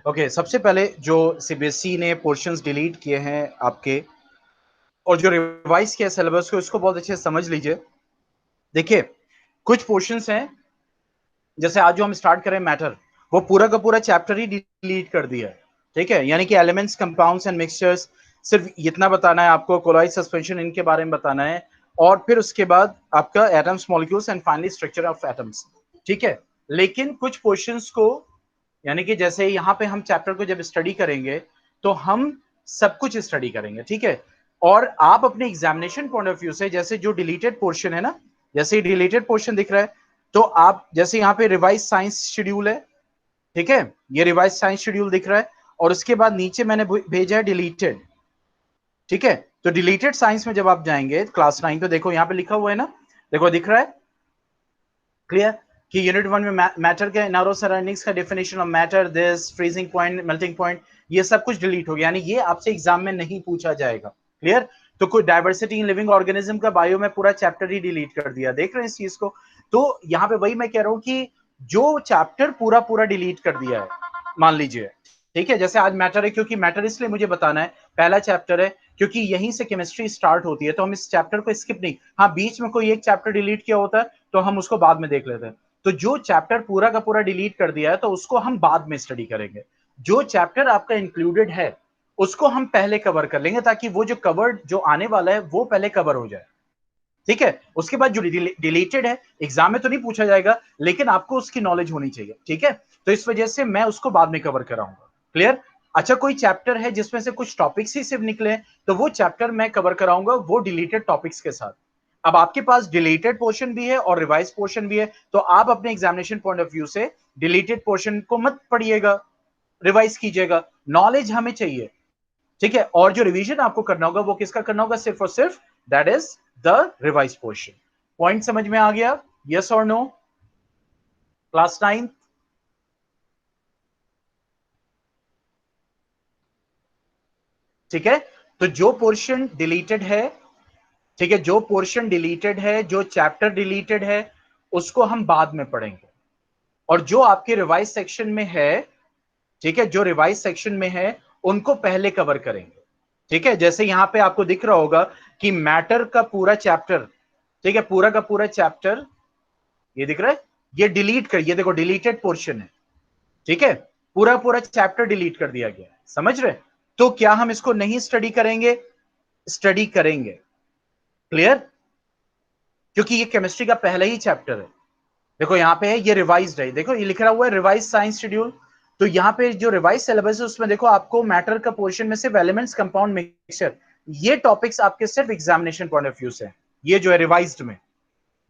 Okay, सबसे पहले जो सीबीएसई ने पोर्शंस डिलीट किए हैं आपके और जो रिवाइज किया सिलेबस को, इसको बहुत अच्छे से समझ लीजिए। देखिए, कुछ पोर्शंस हैं, जैसे आज जो हम स्टार्ट करें मैटर, वो पूरा का पूरा चैप्टर ही डिलीट कर दिया है। ठीक है, यानी कि एलिमेंट्स, कंपाउंड्स एंड मिक्सचर्स, सिर्फ इतना बताना है आपको, कोलॉइड सस्पेंशन इनके बारे में बताना है, और फिर उसके बाद आपका atoms, molecules and finally structure of atoms. ठीक है, लेकिन कुछ पोर्शंस को, यानी कि जैसे यहाँ पे हम चैप्टर को जब स्टडी करेंगे तो हम सब कुछ स्टडी करेंगे। ठीक है, और आप अपने एग्जामिनेशन पॉइंट ऑफ व्यू से, जैसे जो डिलीटेड पोर्शन है ना, जैसे डिलीटेड पोर्शन दिख रहा है, तो आप जैसे यहाँ पे रिवाइज साइंस शेड्यूल है, ठीक है, ये रिवाइज साइंस शेड्यूल दिख रहा है, और उसके बाद नीचे मैंने भेजा है डिलीटेड। ठीक है, तो डिलीटेड साइंस में जब आप जाएंगे क्लास 9, तो देखो यहाँ पे लिखा हुआ है ना, देखो दिख रहा है क्लियर, कि यूनिट 1 में मैटर के नारो सराउंडिंग्स का definition of matter, this freezing point, melting point, ये सब कुछ डिलीट हो गया, यानी ये आपसे एग्जाम में नहीं पूछा जाएगा। क्लियर, तो कोई डाइवर्सिटी इन लिविंग ऑर्गेनिज्म का बायो में पूरा चैप्टर ही डिलीट कर दिया, देख रहे हैं इस चीज को। तो यहाँ पे वही मैं कह रहा हूं कि जो चैप्टर पूरा पूरा डिलीट कर दिया है, मान लीजिए, ठीक है, जैसे आज मैटर है, क्योंकि मैटर इसलिए मुझे बताना है, पहला चैप्टर है, क्योंकि यहीं से केमिस्ट्री स्टार्ट होती है, तो हम इस चैप्टर को स्किप नहीं, हाँ बीच में कोई एक चैप्टर डिलीट किया होता है तो हम उसको बाद में देख लेते हैं। तो जो चैप्टर पूरा का पूरा डिलीट कर दिया है तो उसको हम बाद में स्टडी करेंगे। जो चैप्टर आपका इंक्लूडेड है उसको हम पहले कवर कर लेंगे, ताकि वो जो कवर्ड जो आने वाला है वो पहले कवर हो जाए। ठीक है, उसके बाद जो डिलीटेड है एग्जाम में तो नहीं पूछा जाएगा, लेकिन आपको उसकी नॉलेज होनी चाहिए। ठीक है, तो इस वजह से मैं उसको बाद में कवर कराऊंगा। क्लियर, अच्छा कोई चैप्टर है जिसमें से कुछ टॉपिक्स ही सिर्फ निकले, तो वो चैप्टर मैं कवर कराऊंगा वो डिलीटेड टॉपिक्स के साथ। अब आपके पास डिलीटेड पोर्शन भी है और रिवाइज पोर्शन भी है, तो आप अपने एग्जामिनेशन पॉइंट ऑफ व्यू से डिलीटेड पोर्शन को मत पढ़िएगा, रिवाइज कीजिएगा, नॉलेज हमें चाहिए। ठीक है, और जो रिवीजन आपको करना होगा वो किसका करना होगा, सिर्फ और सिर्फ that is the revise portion. Point समझ में आ गया, यस और नो, क्लास 9? ठीक है, तो जो पोर्शन डिलीटेड है, ठीक है, जो पोर्शन डिलीटेड है, जो चैप्टर डिलीटेड है, उसको हम बाद में पढ़ेंगे, और जो आपके रिवाइज सेक्शन में है, ठीक है, जो रिवाइज सेक्शन में है उनको पहले कवर करेंगे। ठीक है, जैसे यहां पे आपको दिख रहा होगा कि मैटर का पूरा चैप्टर, ठीक है, पूरा का पूरा चैप्टर, ये दिख रहा है, ये डिलीट कर, ये देखो डिलीटेड पोर्शन है। ठीक है, पूरा पूरा चैप्टर डिलीट कर दिया गया है, समझ रहे? तो क्या हम इसको नहीं स्टडी करेंगे? स्टडी करेंगे। क्लियर, क्योंकि ये केमिस्ट्री का पहला ही चैप्टर है। देखो यहाँ पे है, ये रिवाइज्ड है, देखो ये लिखा हुआ है रिवाइज साइंस शेड्यूल। तो यहाँ पे जो रिवाइज सिलेबस है उसमें देखो आपको मैटर का पोर्शन में सिर्फ एलिमेंट्स, कंपाउंड, मिक्सचर, ये टॉपिक्स आपके सिर्फ एग्जामिनेशन पॉइंट ऑफ व्यू से, ये जो है रिवाइज्ड में,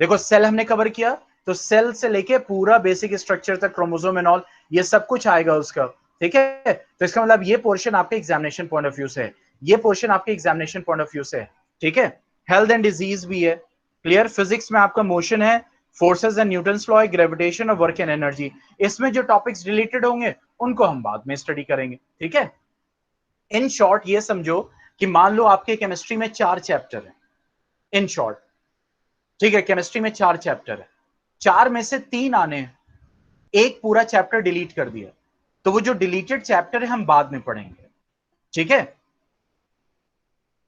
देखो सेल हमने कवर किया, तो सेल से लेके पूरा बेसिक स्ट्रक्चर तक, क्रोमोसोम एंड ऑल, ये सब कुछ आएगा उसका। ठीक है, तो इसका मतलब ये पोर्शन आपके एग्जामिनेशन पॉइंट ऑफ व्यू से है, ये पोर्शन आपके एग्जामिनेशन पॉइंट ऑफ व्यू से है। ठीक है, हेल्थ एंड डिजीज भी है। क्लियर, फिजिक्स में आपका मोशन है, फोर्सेस एंड न्यूटन्स लॉ है, ग्रेविटेशन और वर्क एंड एनर्जी, इसमें जो टॉपिक्स रिलेटेड होंगे उनको हम बाद में स्टडी करेंगे। ठीक है, इन शॉर्ट ये समझो कि मान लो आपके केमिस्ट्री में 4 चैप्टर है, इन शॉर्ट, ठीक है, केमिस्ट्री में 4 चैप्टर है, 4 में से 3 आने हैं, एक पूरा चैप्टर डिलीट कर दिया, तो वो जो डिलीटेड चैप्टर है हम बाद में पढ़ेंगे। ठीक है,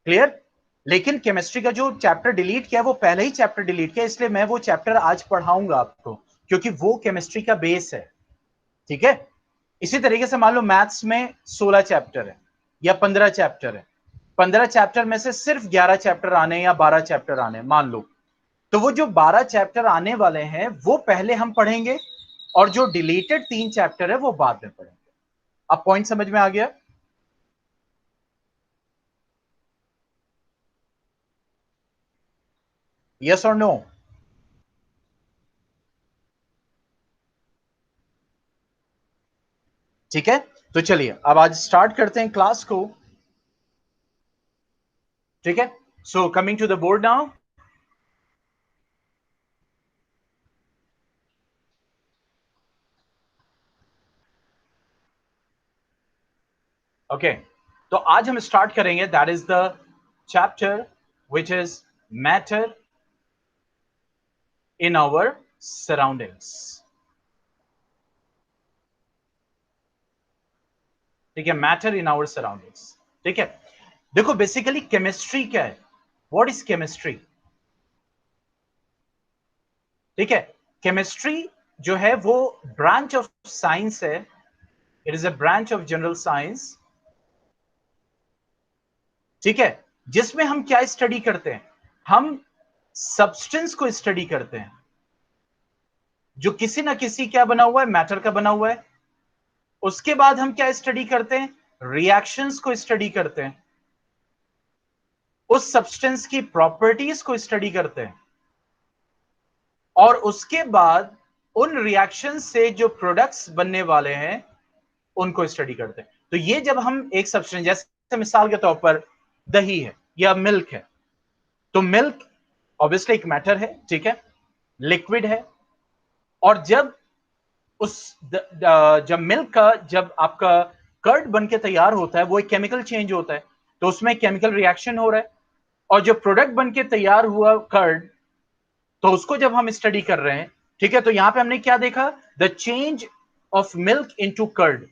क्लियर, लेकिन केमिस्ट्री का जो चैप्टर डिलीट किया वो पहले ही चैप्टर डिलीट किया, इसलिए मैं वो चैप्टर आज पढ़ाऊंगा आपको, क्योंकि वो केमिस्ट्री का बेस है। ठीक है, इसी तरीके से मान लो मैथ्स में 16 चैप्टर है या 15 चैप्टर है, 15 चैप्टर में से सिर्फ 11 चैप्टर आने या 12 चैप्टर आने मान लो, तो वो जो 12 चैप्टर आने वाले हैं वो पहले हम पढ़ेंगे, और जो डिलीटेड 3 चैप्टर है वो बाद में पढ़ेंगे। अब पॉइंट समझ में आ गया, यस और नो? ठीक है, तो चलिए अब आज स्टार्ट करते हैं क्लास को। ठीक है, so coming to the board now. Okay, तो आज हम स्टार्ट करेंगे, that is the chapter which is matter in our surroundings. ठीक है, मैटर इन आवर सराउंडिंग्स। ठीक है, देखो बेसिकली केमिस्ट्री क्या है, व्हाट इज केमिस्ट्री? ठीक है, केमिस्ट्री जो है वो ब्रांच ऑफ साइंस है, it is a branch of general science. ठीक है, जिसमें हम क्या स्टडी करते हैं, हम सब्सटेंस को स्टडी करते हैं जो किसी ना किसी क्या बना हुआ है, मैटर का बना हुआ है। उसके बाद हम क्या स्टडी करते हैं, रिएक्शंस को स्टडी करते हैं, उस सब्सटेंस की प्रॉपर्टीज को स्टडी करते हैं, और उसके बाद उन रिएक्शन से जो प्रोडक्ट्स बनने वाले हैं उनको स्टडी करते हैं। तो ये जब हम एक सब्सटेंस, जैसे मिसाल के तौर पर दही है या मिल्क है, तो मिल्क ऑब्वियसली एक मैटर है, ठीक है, लिक्विड है। और जब जब मिल्क का, जब आपका कर्ड बन के तैयार होता है, वो एक केमिकल चेंज होता है, तो उसमें केमिकल रिएक्शन हो रहा है, और जो प्रोडक्ट बन के तैयार हुआ कर्ड, तो उसको जब हम स्टडी कर रहे हैं, ठीक है, तो यहां पे हमने क्या देखा, the change of milk into curd.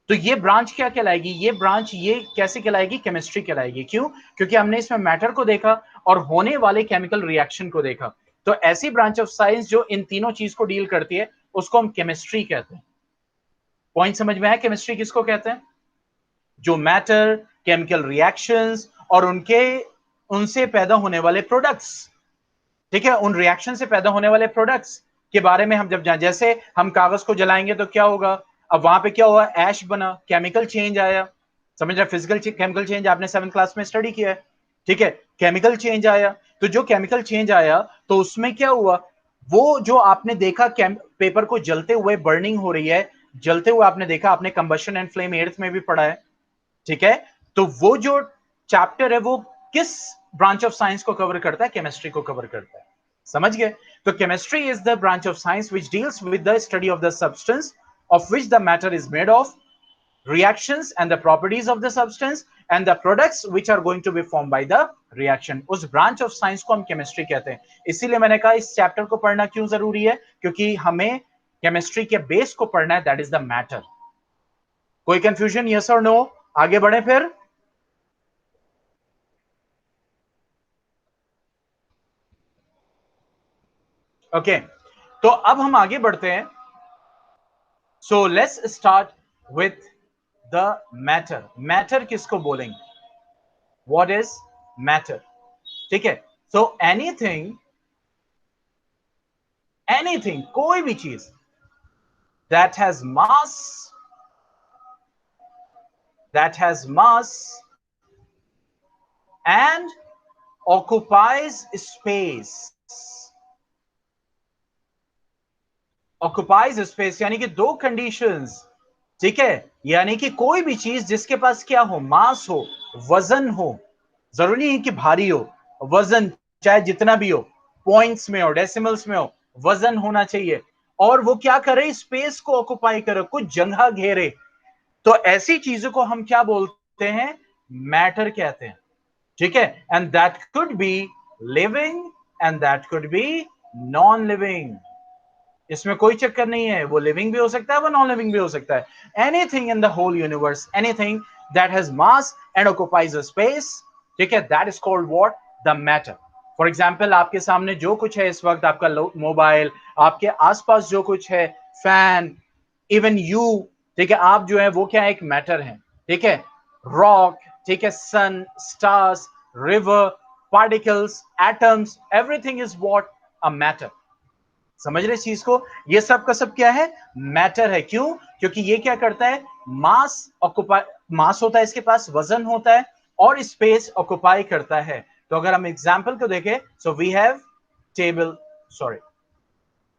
तो ये ब्रांच क्या कहलाएगी, ये ब्रांच ये कैसे कहलाएगी, केमिस्ट्री कहलाएगी। क्यों? क्योंकि हमने इसमें मैटर को देखा और होने वाले केमिकल रिएक्शन को देखा। तो ऐसी ब्रांच ऑफ साइंस जो इन तीनों चीज को डील करती है उसको हम केमिस्ट्री कहते हैं। पॉइंट समझ में आया, केमिस्ट्री किसको कहते हैं? जो मैटर, केमिकल रिएक्शंस और उनसे पैदा होने वाले प्रोडक्ट्स, ठीक है, उन रिएक्शन से पैदा होने वाले प्रोडक्ट्स के बारे में हम जब जान, जैसे हम कागज को जलाएंगे तो क्या होगा, अब वहां पे क्या हुआ, ऐश बना, केमिकल चेंज आया। समझ रहे, फिजिकल केमिकल चेंज आपने 7th क्लास में स्टडी किया है। ठीक है, केमिकल चेंज आया, तो जो केमिकल चेंज आया तो उसमें क्या हुआ, वो जो आपने देखा पेपर को जलते हुए, बर्निंग हो रही है, जलते हुए आपने देखा, आपने कंबशन एंड फ्लेम 8th में भी पढ़ा है। ठीक है, तो वो जो चैप्टर है वो किस ब्रांच ऑफ साइंस को कवर करता है, केमिस्ट्री को कवर करता है। समझ गए? तो chemistry is the branch of science which deals with the study of the substance of which the matter is made of, reactions and the properties of the substance and the products which are going to be formed by the reaction। उस branch of science को हम chemistry कहते हैं। इसीलिए मैंने कहा इस chapter को पढ़ना क्यों जरूरी है, क्योंकि हमें केमिस्ट्री के बेस को पढ़ना है, दैट इज द मैटर। कोई कंफ्यूजन, यस और नो? आगे बढ़े फिर। ओके, तो अब हम आगे बढ़ते हैं। So let's start with the matter. Matter किसको बोलेंगे, व्हाट इज मैटर? ठीक है, सो एनीथिंग कोई भी चीज that has mass and occupies space, यानी कि दो कंडीशंस। ठीक है, यानी कि कोई भी चीज जिसके पास क्या हो, मास हो, वजन हो, जरूरी नहीं कि भारी हो, वजन चाहे जितना भी हो, पॉइंट्स में हो, डेसिमल्स में हो, वजन होना चाहिए, और वो क्या करे, स्पेस को ऑक्युपाई करे, कुछ जगह घेरे, तो ऐसी चीजों को हम क्या बोलते हैं, मैटर कहते हैं। ठीक है, and that could be living and that could be non living. इसमें कोई चक्कर नहीं है, वो लिविंग भी हो सकता है, वो नॉन लिविंग भी हो सकता है। Anything in the whole universe, anything that has mass and occupies a space, ठीक है, that is called what, the matter. For example, आपके सामने जो कुछ है इस वक्त, आपका मोबाइल, आपके आसपास जो कुछ है, फैन, इवन यू, ठीक है, आप जो है वो क्या है, एक मैटर है। ठीक है, रॉक, ठीक है, sun, stars, river, particles, atoms, everything is what, a matter. समझ रहे इस चीज को, ये सब का सब क्या है, मैटर है। क्यों? क्योंकि ये क्या करता है, मास ऑक्युपाई, मास होता है इसके पास, वजन होता है, और स्पेस ऑक्युपाई करता है। तो अगर हम एग्जांपल को देखें, so we have table, sorry,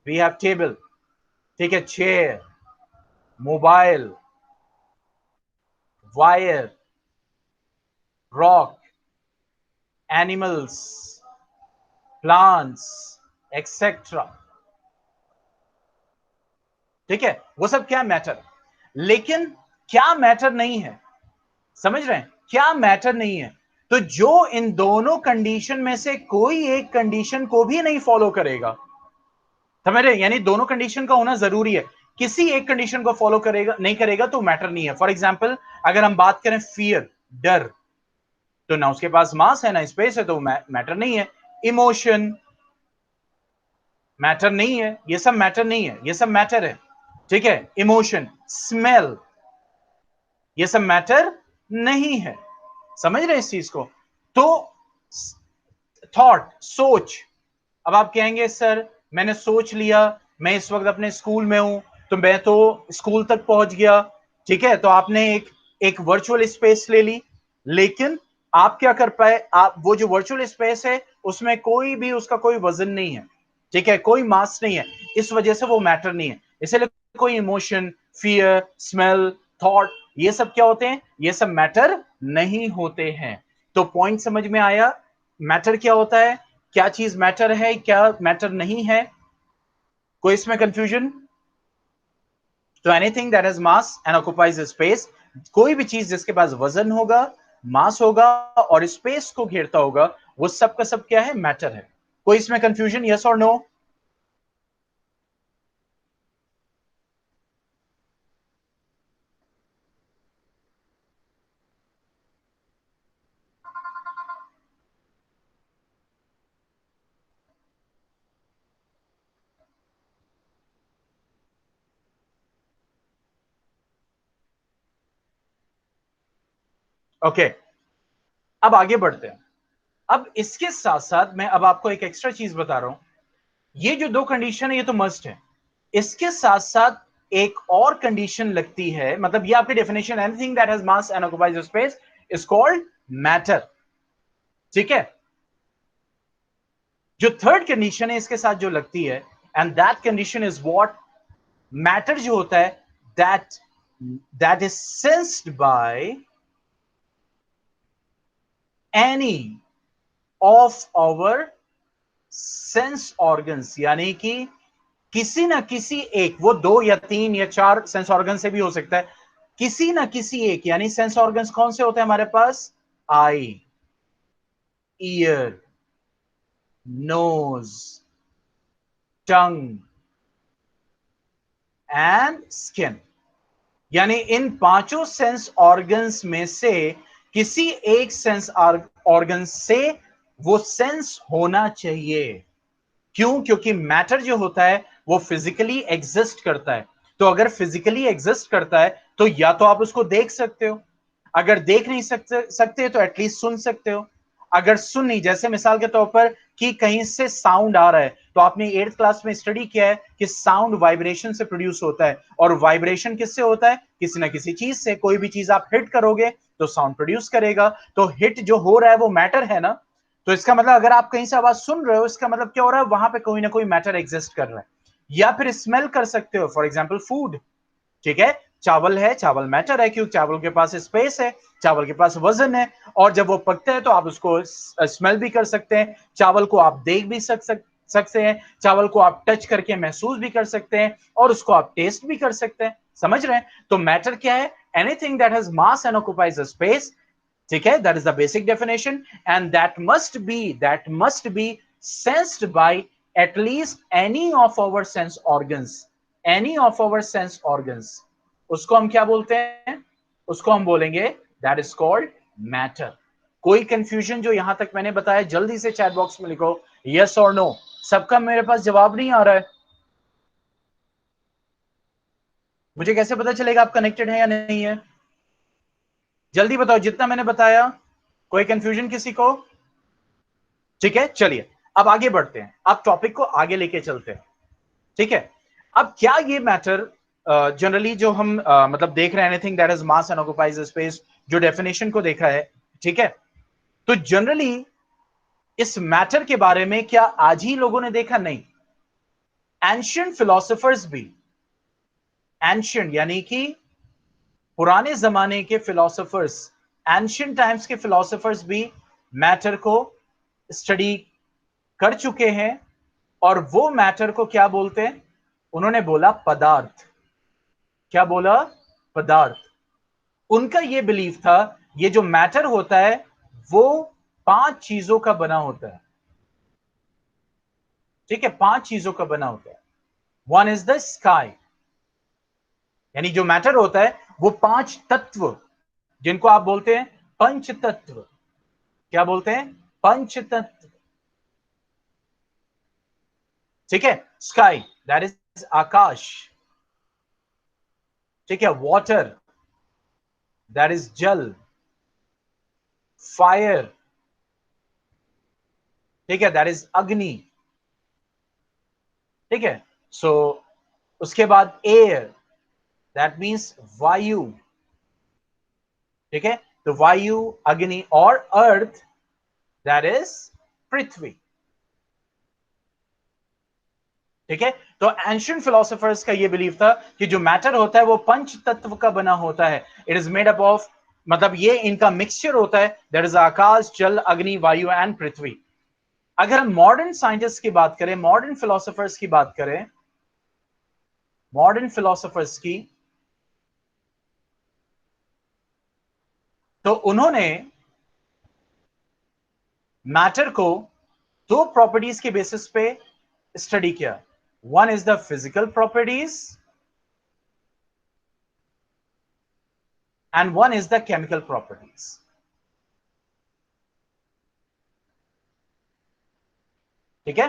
we have table, ठीक है, chair, mobile, wire, rock, animals, plants, etcetera. ठीक है, वो सब क्या मैटर। लेकिन क्या मैटर नहीं है, समझ रहे हैं, क्या मैटर नहीं है, तो जो इन दोनों कंडीशन में से कोई एक कंडीशन को भी नहीं फॉलो करेगा, समझ रहे हैं, यानी दोनों कंडीशन का होना जरूरी है। किसी एक कंडीशन को फॉलो करेगा नहीं करेगा तो मैटर नहीं है। फॉर एग्जाम्पल अगर हम बात करें फियर, डर, तो ना उसके पास मास है ना स्पेस है, तो मैटर नहीं है। इमोशन मैटर नहीं है, ये सब मैटर नहीं है, ये सब मैटर है, ठीक है। इमोशन, स्मेल, ये सब मैटर नहीं है। समझ रहे इस चीज को? तो थॉट, सोच, अब आप कहेंगे सर मैंने सोच लिया, मैं इस वक्त अपने स्कूल में हूं, तो मैं तो स्कूल तक पहुंच गया, ठीक है, तो आपने एक वर्चुअल स्पेस ले ली, लेकिन आप क्या कर पाए, आप वो जो वर्चुअल स्पेस है उसमें कोई भी उसका कोई वजन नहीं है, ठीक है, कोई मास नहीं है, इस वजह से वो मैटर नहीं है। इसलिए कोई इमोशन, फियर, स्मेल, थॉट, ये सब क्या होते हैं, ये सब मैटर नहीं होते हैं। तो पॉइंट समझ में आया? मैटर क्या होता है, क्या चीज मैटर है, क्या मैटर नहीं है? कोई इसमें कंफ्यूजन? तो anything that has mass and occupies space, कोई भी चीज जिसके पास वजन होगा, मास होगा और स्पेस को घेरता होगा, वो सब का सब क्या है, मैटर है। कोई इसमें कंफ्यूजन, यस और नो? ओके, अब आगे बढ़ते हैं। अब इसके साथ साथ मैं अब आपको एक एक्स्ट्रा चीज बता रहा हूं। ये जो दो कंडीशन है ये तो मस्ट है, इसके साथ साथ एक और कंडीशन लगती है, मतलब ये आपकी definition, anything that has mass and occupies space is called matter, ठीक है। जो थर्ड कंडीशन है इसके साथ जो लगती है, and that condition is what, matter जो होता है that that is sensed by any of our sense organs, यानी कि किसी ना किसी एक, वो दो या तीन या चार सेंस ऑर्गन से भी हो सकता है, किसी ना किसी एक, यानी सेंस ऑर्गन्स कौन से होते हैं हमारे पास, eye, ear, nose, tongue and skin, यानी इन पांचों सेंस ऑर्गन्स में से किसी एक सेंस ऑर्गन से वो सेंस होना चाहिए। क्यों? क्योंकि मैटर जो होता है वो फिजिकली एग्जिस्ट करता है, तो अगर फिजिकली एग्जिस्ट करता है तो या तो आप उसको देख सकते हो, अगर देख नहीं सकते तो एटलीस्ट सुन सकते हो। अगर सुन नहीं, जैसे मिसाल के तौर पर कि कहीं से साउंड आ रहा है, तो आपने 8th क्लास में स्टडी किया है कि साउंड वाइब्रेशन से प्रोड्यूस होता है, और वाइब्रेशन किससे होता है, किसी ना किसी चीज से। कोई भी चीज आप हिट करोगे तो साउंड प्रोड्यूस करेगा, तो हिट जो हो रहा है वो मैटर है ना। तो इसका मतलब अगर आप कहीं से आवाज सुन रहे हो, इसका मतलब क्या हो रहा है, वहां पे कोई ना कोई मैटर एग्जिस्ट कर रहा है। या फिर स्मेल कर सकते हो, फॉर एग्जाम्पल फूड, ठीक है, चावल है, चावल मैटर है क्योंकि चावल के पास स्पेस है, चावल के पास वजन है, और जब वो पकते हैं तो आप उसको स्मेल भी कर सकते हैं, चावल को आप देख भी सकते हैं, चावल को आप टच करके महसूस भी कर सकते हैं, और उसको आप टेस्ट भी कर सकते हैं। समझ रहे हैं? तो मैटर क्या है, anything that has mass and occupies space, ठीक है, that is the basic definition, and that must be sensed by at least any of our sense organs, any of our sense organs, उसको हम क्या बोलते हैं, उसको हम बोलेंगे दैट इज कॉल्ड मैटर। कोई कंफ्यूजन जो यहां तक मैंने बताया, जल्दी से चैट बॉक्स में लिखो यस और नो। सबका मेरे पास जवाब नहीं आ रहा है, मुझे कैसे पता चलेगा आप कनेक्टेड है या नहीं है? जल्दी बताओ जितना मैंने बताया। कोई कंफ्यूजन किसी को? ठीक है, चलिए अब आगे बढ़ते हैं, अब टॉपिक को आगे लेके चलते हैं, ठीक है। अब क्या ये मैटर जनरली जो हम मतलब देख रहे हैं, anything that is mass and occupies space, जो डेफिनेशन को देखा है, ठीक है, तो जनरली इस मैटर के बारे में क्या आज ही लोगों ने देखा? नहीं, एंशियंट फिलोसोफर्स भी, एंशियंट यानी कि पुराने जमाने के फिलोसोफर्स, एंशियंट टाइम्स के फिलोसोफर्स भी मैटर को स्टडी कर चुके हैं, और वो मैटर को क्या बोलते हैं, उन्होंने बोला पदार्थ। क्या बोला? पदार्थ। उनका ये बिलीफ था, ये जो मैटर होता है वो पांच चीजों का बना होता है, ठीक है, पांच चीजों का बना होता है। वन इज द स्काई, यानी जो मैटर होता है वो 5 तत्व, जिनको आप बोलते हैं पंच तत्व। क्या बोलते हैं? पंच तत्व। ठीक है, स्काई दैट इज आकाश। ठीक है, वाटर दैट इज जल। फायर, ठीक है, दैट इज अग्नि। ठीक है, सो उसके बाद एयर, दैट मीन्स वायु। ठीक है, तो वायु, अग्नि, और अर्थ दैट इज पृथ्वी। ठीक है, तो एंशियंट फिलोसोफर्स का यह बिलीव था कि जो मैटर होता है वो पंच तत्व का बना होता है। It is made up of, मतलब ये इनका मिक्सचर होता है, दैट इज आकाश, जल, अग्नि, वायु एंड पृथ्वी। अगर हम मॉडर्न साइंटिस्ट की बात करें, मॉडर्न फिलोसोफर्स की बात करें, मॉडर्न फिलोसोफर्स की, तो उन्होंने मैटर को दो प्रॉपर्टीज के बेसिस पे स्टडी किया। One is the physical properties and one is the chemical properties. ठीक है,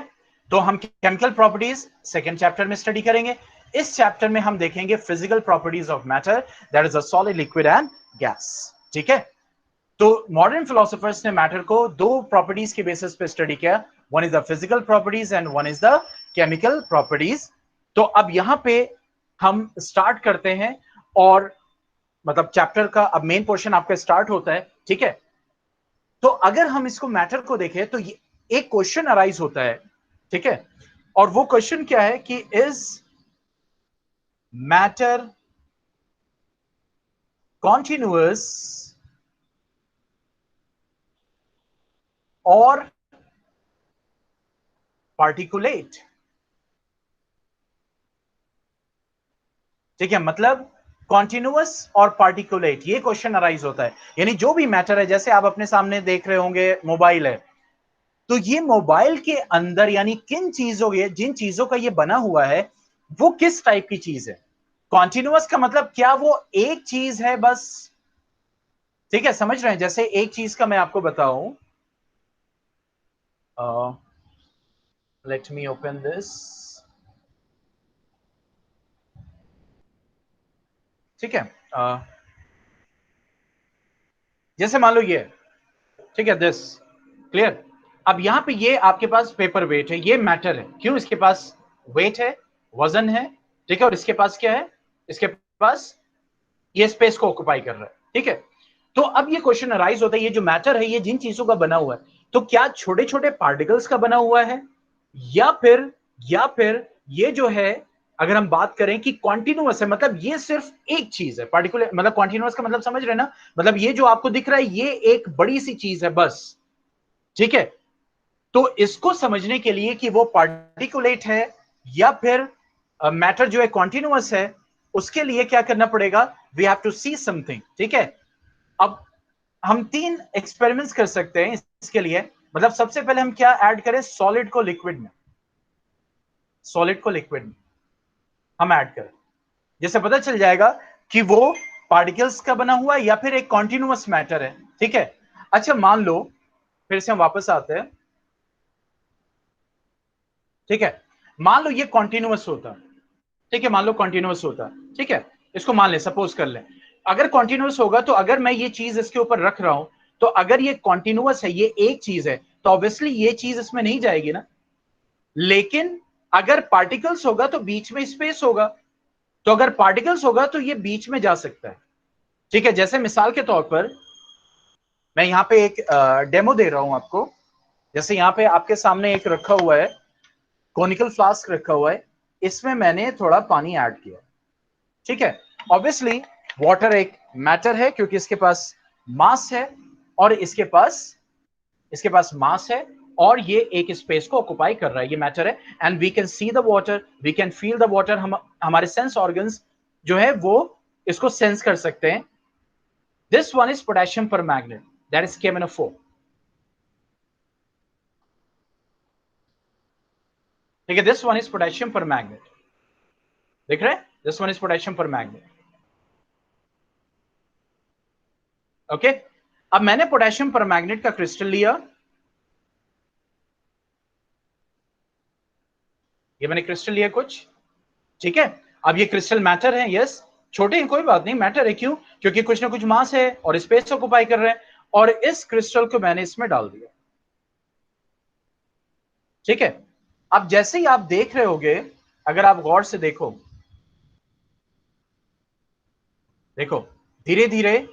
तो हम केमिकल प्रॉपर्टीज सेकेंड चैप्टर में स्टडी करेंगे। इस चैप्टर में हम देखेंगे physical properties of matter, that is a solid, liquid and gas. ठीक है, तो मॉडर्न फिलोसोफर्स ने मैटर को दो प्रॉपर्टीज के बेसिस पे स्टडी किया। One is the physical properties and one is the chemical properties. तो अब यहां पे हम स्टार्ट करते हैं, और मतलब चैप्टर का अब मेन पोर्शन आपका स्टार्ट होता है। ठीक है, तो अगर हम इसको मैटर को देखें तो ये एक क्वेश्चन अराइज होता है। ठीक है, और वो क्वेश्चन क्या है कि इज मैटर कॉन्टिन्यूअस और पार्टिकुलेट। ठीक है, मतलब कॉन्टिन्यूअस और पार्टिकुलेट, ये क्वेश्चन अराइज होता है। यानी जो भी मैटर है, जैसे आप अपने सामने देख रहे होंगे मोबाइल है, तो ये मोबाइल के अंदर यानी किन चीजों के, जिन चीजों का ये बना हुआ है, वो किस टाइप की चीज है। कॉन्टिन्यूअस का मतलब क्या वो एक चीज है बस। ठीक है, समझ रहे हैं? जैसे एक चीज का मैं आपको बताऊं, लेट मी ओपन दिस। ठीक है, जैसे मान लो ये, ठीक है, दिस क्लियर। अब यहां पे ये आपके पास पेपर वेट है, ये मैटर है। क्यों? इसके पास वेट है, वजन है। ठीक है, और इसके पास क्या है? इसके पास ये स्पेस को ऑक्युपाई कर रहा है। ठीक है, तो अब ये क्वेश्चन अराइज होता है, ये जो मैटर है ये जिन चीजों का बना हुआ है, तो क्या छोटे छोटे पार्टिकल्स का बना हुआ है, या फिर ये जो है, अगर हम बात करें कि कॉन्टिन्यूअस है, मतलब ये सिर्फ एक चीज है। पार्टिकुलर मतलब कॉन्टिन्यूअस का मतलब समझ रहे हैं ना? मतलब ये जो आपको दिख रहा है ये एक बड़ी सी चीज है बस। ठीक है, तो इसको समझने के लिए कि वो पार्टिकुलेट है या फिर मैटर जो है कॉन्टिन्यूअस है, उसके लिए क्या करना पड़ेगा? We have to see something. ठीक है, अब हम तीन एक्सपेरिमेंट्स कर सकते हैं इसके लिए। मतलब सबसे पहले हम क्या ऐड करें? सॉलिड को लिक्विड में, सॉलिड को लिक्विड में हम ऐड करें, जिससे पता चल जाएगा कि वो पार्टिकल्स का बना हुआ है या फिर एक कॉन्टिन्यूअस मैटर है। ठीक है, अच्छा मान लो, फिर से हम वापस आते हैं। ठीक है, मान लो ये कॉन्टिन्यूअस होता। ठीक है, मान लो कॉन्टिन्यूअस होता। ठीक है, इसको मान ले, सपोज कर ले। अगर कॉन्टिन्यूअस होगा तो अगर मैं ये चीज इसके ऊपर रख रहा हूं, तो अगर ये कॉन्टिन्यूअस है, ये एक चीज है, तो ऑब्वियसली ये चीज इसमें नहीं जाएगी ना। लेकिन अगर पार्टिकल्स होगा तो बीच में स्पेस होगा, तो अगर पार्टिकल्स होगा तो ये बीच में जा सकता है। ठीक है, जैसे मिसाल के तौर पर मैं यहां पे एक डेमो दे रहा हूं आपको। जैसे यहां पे आपके सामने एक रखा हुआ है, कोनिकल फ्लास्क रखा हुआ है, इसमें मैंने थोड़ा पानी ऐड किया। ठीक है, ऑब्वियसली वाटर एक मैटर है क्योंकि इसके पास मास है, और इसके पास मास है, और ये एक स्पेस को ऑक्युपाई कर रहा है, ये मैटर है। And we can see the water, we can feel the water. हम हमारे सेंस ऑर्गन्स जो है वो इसको सेंस कर सकते हैं। दिस वन इज पोटेशियम पर मैग्नेट, दैट इज KMnO4। ठीक है, दिस वन इज पोटेशियम पर मैग्नेट। देख रहे हैं? दिस वन इज पोटेशियम पर मैग्नेट। ओके, अब मैंने पोटेशियम पर मैग्नेट का क्रिस्टल लिया, ये मैंने क्रिस्टल लिया कुछ, ठीक है। अब ये क्रिस्टल मैटर है, यस, छोटे हैं कोई बात नहीं, मैटर है, क्यों? क्योंकि कुछ ना कुछ मास है और स्पेस ऑक्युपाई कर रहे हैं, और इस क्रिस्टल को मैंने इसमें डाल दिया, ठीक है। अब जैसे ही आप देख रहे होगे, अगर आप गौर से देखो, देखो धीरे धीरे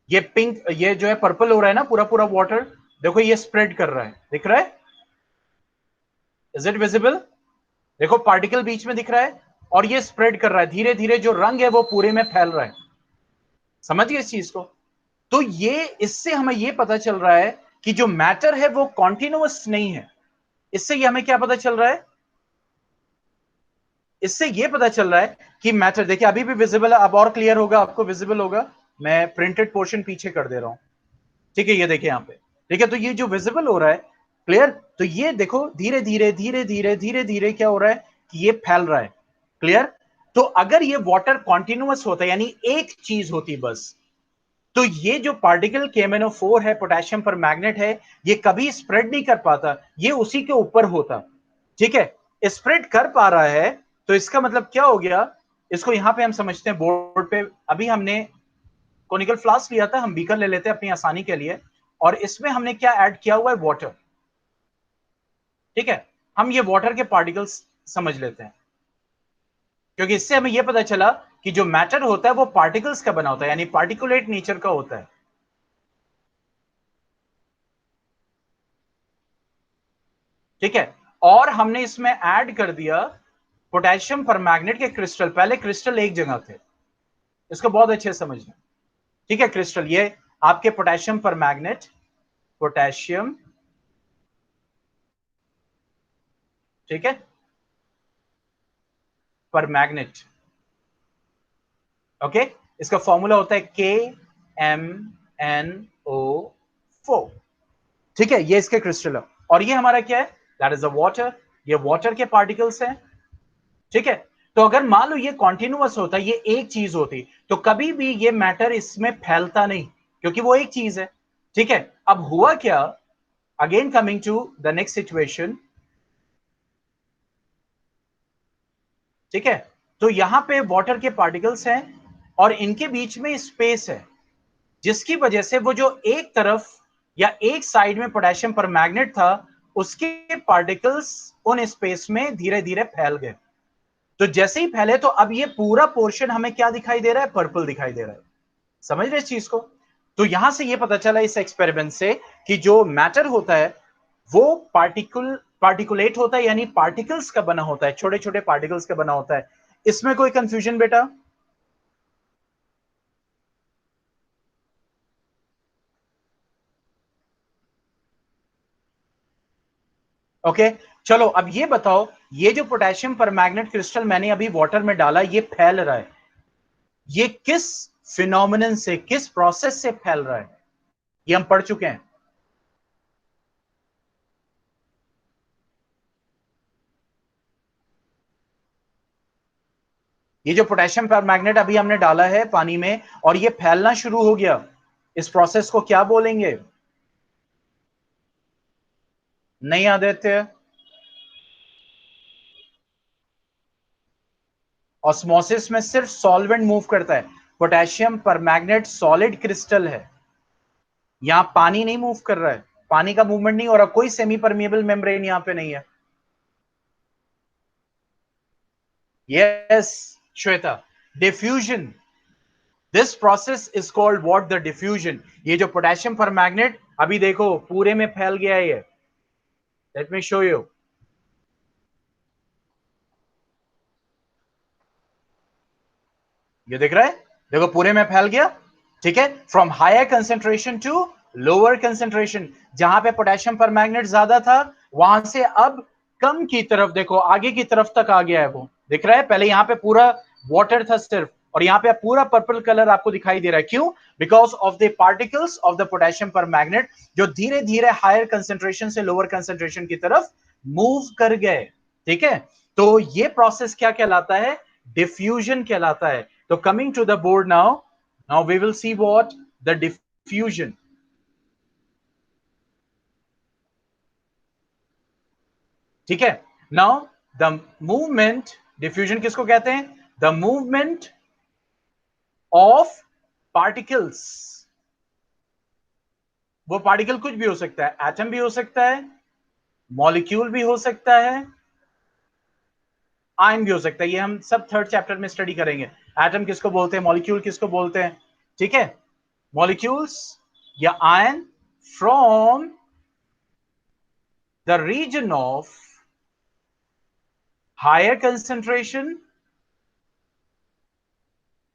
ये पिंक, ये जो है पर्पल हो रहा है ना, पूरा पूरा वाटर, देखो ये स्प्रेड कर रहा है, दिख रहा है? Is it visible? देखो पार्टिकल बीच में दिख रहा है और ये स्प्रेड कर रहा है धीरे धीरे, जो रंग है वो पूरे में फैल रहा है। समझ गए इस चीज को? तो ये, इससे हमें ये पता चल रहा है कि जो मैटर है वो कॉन्टिन्यूअस नहीं है। इससे ये हमें क्या पता चल रहा है? इससे ये पता चल रहा है कि मैटर, देखिए अभी भी विजिबल है, अब और क्लियर होगा, आपको विजिबल होगा, मैं प्रिंटेड पोर्शन पीछे कर दे रहा हूं, ठीक है। ये देखिए यहां पे, ठीक है, तो ये जो विजिबल हो रहा है, क्लियर, तो ये देखो धीरे धीरे धीरे धीरे धीरे धीरे क्या हो रहा है कि ये फैल रहा है, क्लियर। तो अगर ये वाटर कॉन्टिन्यूअस होता, यानी एक चीज होती बस, तो ये जो पार्टिकल KMnO4 है, पोटेशियम पर मैग्नेट है, ये कभी स्प्रेड नहीं कर पाता, ये उसी के ऊपर होता, ठीक है। स्प्रेड कर पा रहा है, तो इसका मतलब क्या हो गया, इसको यहां पे हम समझते हैं बोर्ड पे, अभी हमने कोनिकल फ्लास्क लिया था, हम बीकर ले लेते हैं अपनी आसानी के लिए, और इसमें हमने क्या ऐड किया हुआ है, वाटर, ठीक है। हम ये वाटर के पार्टिकल्स समझ लेते हैं, क्योंकि इससे हमें यह पता चला कि जो मैटर होता है वो पार्टिकल्स का बना होता है, यानी पार्टिकुलेट नेचर का होता है, ठीक है। और हमने इसमें ऐड कर दिया पोटेशियम परमैग्नेट के क्रिस्टल। पहले क्रिस्टल एक जगह थे, इसको बहुत अच्छे से समझना, ठीक है। क्रिस्टल ये आपके पोटेशियम परमैग्नेट, पोटेशियम, ठीक है, परमैग्नेट, ओके। इसका फॉर्मूला होता है KMnO4, ठीक है, ये इसके क्रिस्टल है, और ये हमारा क्या है, दैट इज द वाटर, ये वाटर के पार्टिकल्स हैं, ठीक है। तो अगर मान लो ये कॉन्टिन्यूअस होता, ये एक चीज होती, तो कभी भी ये मैटर इसमें फैलता नहीं, क्योंकि वो एक चीज है, ठीक है। अब हुआ क्या, again coming to the next situation, ठीक है। तो यहां पे वाटर के पार्टिकल्स हैं और इनके बीच में स्पेस है, जिसकी वजह से वो जो एक तरफ या एक साइड में पोटेशियम परमैग्नेट था, उसके पार्टिकल्स उन स्पेस में धीरे धीरे फैल गए। तो जैसे ही फैले, तो अब ये पूरा पोर्शन हमें क्या दिखाई दे रहा है, पर्पल दिखाई दे रहा है। समझ रहे इस चीज को? तो यहां से ये पता चला इस एक्सपेरिमेंट से कि जो मैटर होता है वो पार्टिकुलेट होता है, यानी पार्टिकल्स का बना होता है, छोटे छोटे पार्टिकल्स का बना होता है। इसमें कोई कंफ्यूजन बेटा? ओके, चलो अब ये बताओ, ये जो पोटेशियम परमैग्नेट क्रिस्टल मैंने अभी वाटर में डाला, ये फैल रहा है, ये किस फिनोमिनन से, किस प्रोसेस से फैल रहा है, ये हम पढ़ चुके हैं। ये जो पोटेशियम परमैग्नेट अभी हमने डाला है पानी में और ये फैलना शुरू हो गया, इस प्रोसेस को क्या बोलेंगे? नहीं आदित्य? ऑस्मोसिस में सिर्फ सॉल्वेंट मूव करता है, पोटेशियम परमैग्नेट सॉलिड क्रिस्टल है, यहां पानी नहीं मूव कर रहा है, पानी का मूवमेंट नहीं हो रहा, कोई सेमी परमिएबल मेम्ब्रेन यहां पे नहीं है। Yes Shweta, diffusion, this process is called what, the diffusion. ये जो पोटेशियम परमैग्नेट अभी देखो पूरे में फैल गया है, ये लेट मी शो यू, ये दिख रहा है, देखो पूरे में फैल गया, ठीक है। From higher concentration to lower concentration, जहां पे पोटेशियम परमैग्नेट ज्यादा था, वहां से अब कम की तरफ, देखो आगे की तरफ तक आ गया है, वो दिख रहा है। पहले यहां पे पूरा वाटर था सिर्फ, और यहां पे पूरा पर्पल कलर आपको दिखाई दे रहा है, क्यों? Because of the particles of the potassium परमैग्नेट, जो धीरे धीरे हायर कंसेंट्रेशन से लोअर कंसेंट्रेशन की तरफ मूव कर गए, ठीक है। तो ये प्रोसेस क्या कहलाता है? डिफ्यूजन कहलाता है। तो coming to the board now we will see what the diffusion. ठीक है, नाउ द मूवमेंट, डिफ्यूजन किसको कहते हैं? The movement of particles. वो पार्टिकल कुछ भी हो सकता है, एटम भी हो सकता है, मॉलिक्यूल भी हो सकता है, आयन भी हो सकता है। ये हम सब थर्ड चैप्टर में स्टडी करेंगे। एटम किसको बोलते हैं, मॉलिक्यूल किसको बोलते हैं, ठीक है। मॉलिक्यूल्स या ion from the region of higher concentration,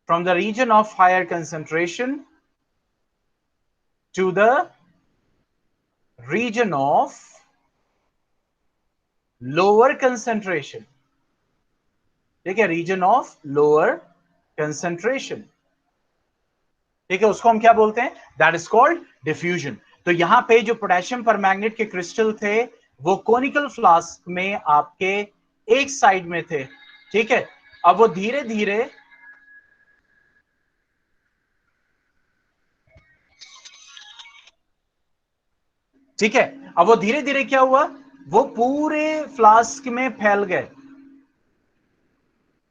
from the region of higher concentration to the region of lower concentration, ठीक है, रीजन ऑफ लोअर कंसेंट्रेशन, ठीक है, उसको हम क्या बोलते हैं, दैट इज कॉल्ड डिफ्यूजन। तो यहां पे जो पोटेशियम परमैंगनेट के क्रिस्टल थे वो कोनिकल फ्लास्क में आपके एक साइड में थे, ठीक है। अब वो धीरे धीरे ठीक है, अब वो धीरे धीरे क्या हुआ, वो पूरे फ्लास्क में फैल गए,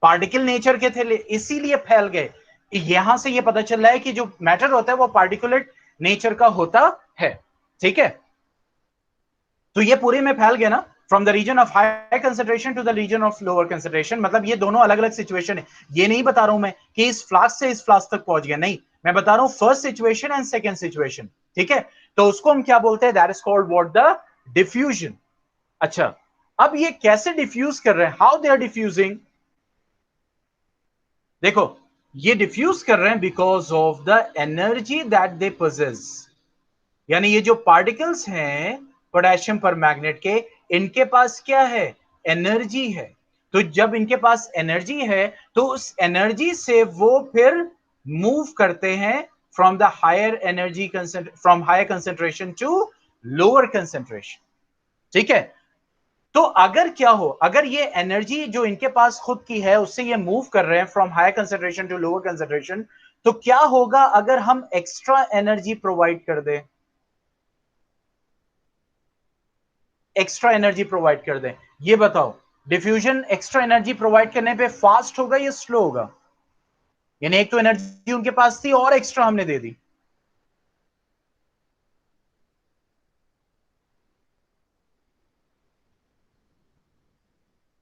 पार्टिकल नेचर के थे इसीलिए फैल गए। यहां से ये पता चल रहा है कि जो मैटर होता है वो पार्टिकुलेट नेचर का होता है, ठीक है। तो ये पूरे में फैल गया ना, from the region of high concentration to the region of lower concentration. मतलब ये दोनों अलग अलग सिचुएशन है। ये नहीं बता रहा हूं मैं कि इस फ्लास्क से इस फ्लास्क तक पहुंच गया, नहीं, मैं बता रहा हूं first situation and second situation, ठीक है। तो उसको हम क्या बोलते हैं, that is called what, the diffusion. अच्छा, अब ये कैसे डिफ्यूज कर रहे हैं, हाउ दे आर डिफ्यूजिंग, देखो ये डिफ्यूज कर रहे हैं because of the energy that they possess. यानी ये जो पार्टिकल्स हैं पोटेशियम परमैंगनेट के, इनके पास क्या है, एनर्जी है। तो जब इनके पास एनर्जी है तो उस एनर्जी से वो फिर मूव करते हैं from the higher energy from higher concentration to lower concentration, ठीक है। तो अगर क्या हो, अगर ये एनर्जी जो इनके पास खुद की है उससे ये मूव कर रहे हैं from higher concentration to lower concentration, तो क्या होगा अगर हम एक्स्ट्रा एनर्जी प्रोवाइड कर दें, एक्स्ट्रा एनर्जी प्रोवाइड कर दें, ये बताओ डिफ्यूजन एक्स्ट्रा एनर्जी प्रोवाइड करने पे फास्ट होगा या स्लो होगा? यानी एक तो एनर्जी उनके पास थी और एक्स्ट्रा हमने दे दी।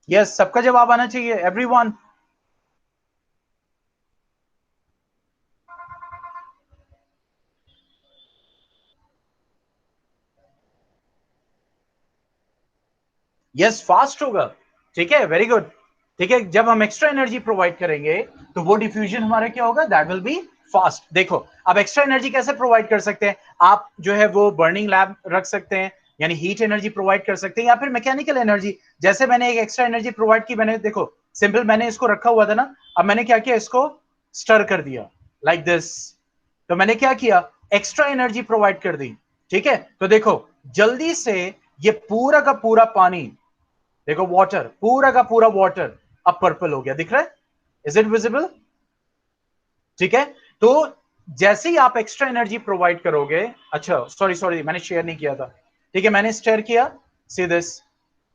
यस, सबका जवाब आना चाहिए, एवरीवन। यस, फास्ट होगा, ठीक है, वेरी गुड, ठीक है। जब हम एक्स्ट्रा एनर्जी प्रोवाइड करेंगे तो वो डिफ्यूजन हमारा क्या होगा, दैट विल बी फास्ट। देखो अब एक्स्ट्रा एनर्जी कैसे प्रोवाइड कर सकते हैं आप, जो है वो बर्निंग लैब रख सकते हैं, यानी हीट एनर्जी प्रोवाइड कर सकते हैं, या फिर मैकेनिकल एनर्जी। जैसे मैंने एक एक्स्ट्रा एनर्जी प्रोवाइड की, मैंने देखो सिंपल, मैंने इसको रखा हुआ था ना, अब मैंने क्या किया, इसको स्टर कर दिया लाइक दिस, तो मैंने क्या किया, एक्स्ट्रा एनर्जी प्रोवाइड कर दी, ठीक है। तो देखो जल्दी से ये पूरा का पूरा पानी, देखो वाटर, पूरा का पूरा वाटर अब पर्पल हो गया, दिख रहा है, इज इट विजिबल, ठीक है। तो जैसे ही आप एक्स्ट्रा एनर्जी प्रोवाइड करोगे, अच्छा सॉरी सॉरी मैंने शेयर नहीं किया था, ठीक है, मैंने स्टर किया, सी दिस,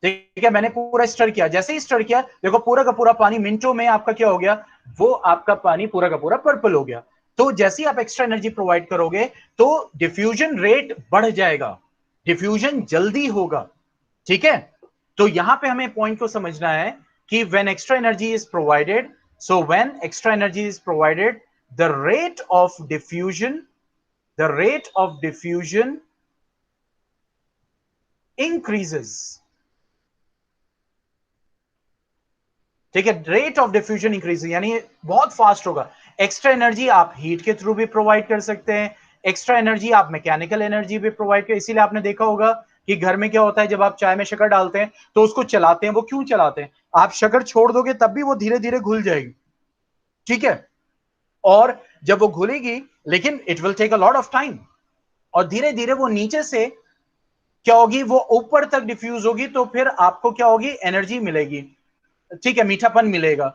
ठीक है, मैंने पूरा स्टर किया, जैसे ही स्टर किया देखो पूरा का पूरा पानी मिनटों में आपका क्या हो गया, वो आपका पानी पूरा का पूरा पर्पल हो गया। तो जैसे ही आप एक्स्ट्रा एनर्जी प्रोवाइड करोगे तो डिफ्यूजन रेट बढ़ जाएगा, डिफ्यूजन जल्दी होगा, ठीक है। तो यहां पे हमें पॉइंट को समझना है कि when extra energy is provided, so when extra energy is provided, the rate of diffusion, the rate of diffusion increases, ठीक है, रेट ऑफ डिफ्यूजन इंक्रीज, यानी बहुत फास्ट होगा। एक्स्ट्रा एनर्जी आप हीट के थ्रू भी प्रोवाइड कर सकते हैं, एक्स्ट्रा एनर्जी आप मैकेनिकल एनर्जी भी प्रोवाइड कर, इसीलिए आपने देखा होगा कि घर में क्या होता है, जब आप चाय में शक्कर डालते हैं तो उसको चलाते हैं, वो क्यों चलाते हैं, आप शक्कर छोड़ दोगे तब भी वो धीरे धीरे घुल जाएगी, ठीक है। और जब वो घुलेगी, लेकिन it will take a lot of time, और धीरे धीरे वो नीचे से क्या होगी, वो ऊपर तक डिफ्यूज होगी, तो फिर आपको क्या होगी, एनर्जी मिलेगी, ठीक है, मीठापन मिलेगा,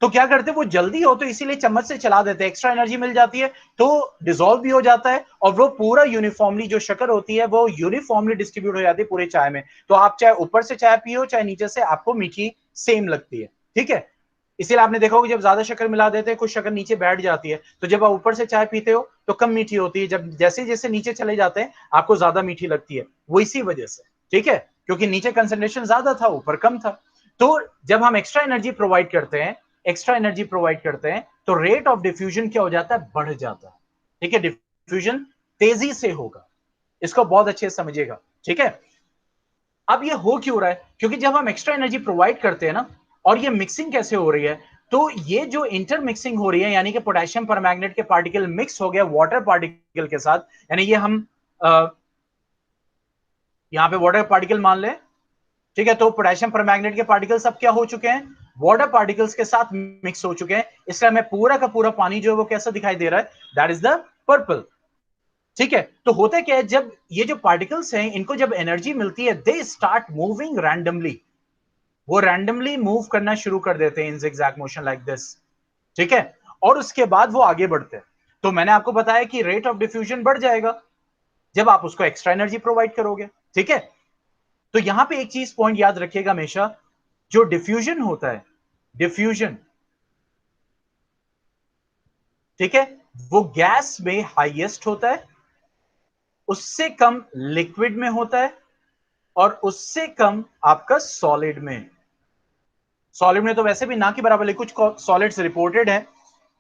तो क्या करते हैं, वो जल्दी हो तो इसीलिए चम्मच से चला देते हैं, एक्स्ट्रा एनर्जी मिल जाती है तो डिसॉल्व भी हो जाता है और वो पूरा यूनिफॉर्मली जो शक्कर होती है वो यूनिफॉर्मली डिस्ट्रीब्यूट हो जाती है पूरे चाय में। तो आप चाहे ऊपर से चाय पियो चाहे नीचे से, आपको मीठी सेम लगती है। ठीक है, इसीलिए आपने देखा होगा जब ज्यादा शक्कर मिला देते हैं कुछ शक्कर नीचे बैठ जाती है, तो जब आप ऊपर से चाय पीते हो तो कम मीठी होती है, जब जैसे जैसे नीचे चले जाते हैं आपको ज्यादा मीठी लगती है, वो इसी वजह से। ठीक है, क्योंकि नीचे कंसेंट्रेशन ज्यादा था ऊपर कम था। तो जब हम एक्स्ट्रा एनर्जी प्रोवाइड करते हैं, एक्स्ट्रा एनर्जी प्रोवाइड करते हैं तो रेट ऑफ डिफ्यूजन क्या हो जाता है, बढ़ जाता है। ठीक है, डिफ्यूजन तेजी से होगा, इसको बहुत अच्छे से समझिएगा। ठीक है, अब ये हो क्यों रहा है, क्योंकि जब हम एक्स्ट्रा एनर्जी प्रोवाइड करते हैं ना, और ये मिक्सिंग कैसे हो रही है, तो ये जो इंटर मिक्सिंग हो रही है, यानी कि पोटेशियम परमैंगनेट के पार्टिकल मिक्स हो गया वाटर पार्टिकल के साथ, यानी ये हम यहां पे वाटर पार्टिकल मान लें। ठीक है, तो पोटेशियम परमैंगनेट के पार्टिकल्स अब क्या हो चुके हैं, वाटर पार्टिकल्स के साथ मिक्स हो चुके हैं, इसलिए हमें पूरा का पूरा पानी जो है वो कैसा दिखाई दे रहा है, दैट इज द पर्पल। ठीक है, तो होता क्या है, जब ये जो पार्टिकल्स हैं इनको जब एनर्जी मिलती है दे स्टार्ट मूविंग रैंडमली, वो रैंडमली मूव करना शुरू कर देते हैं इन जिगजैग मोशन लाइक दिस। ठीक है, और उसके बाद वो आगे बढ़ते हैं। तो मैंने आपको बताया कि रेट ऑफ डिफ्यूजन बढ़ जाएगा जब आप उसको एक्स्ट्रा एनर्जी प्रोवाइड करोगे। ठीक है, तो यहां पे एक चीज पॉइंट याद रखिएगा हमेशा, जो डिफ्यूजन होता है, डिफ्यूजन, ठीक है, वो गैस में हाईएस्ट होता है, उससे कम लिक्विड में होता है, और उससे कम आपका सॉलिड में। सॉलिड में तो वैसे भी ना के बराबर, लेकिन कुछ सॉलिड्स रिपोर्टेड है।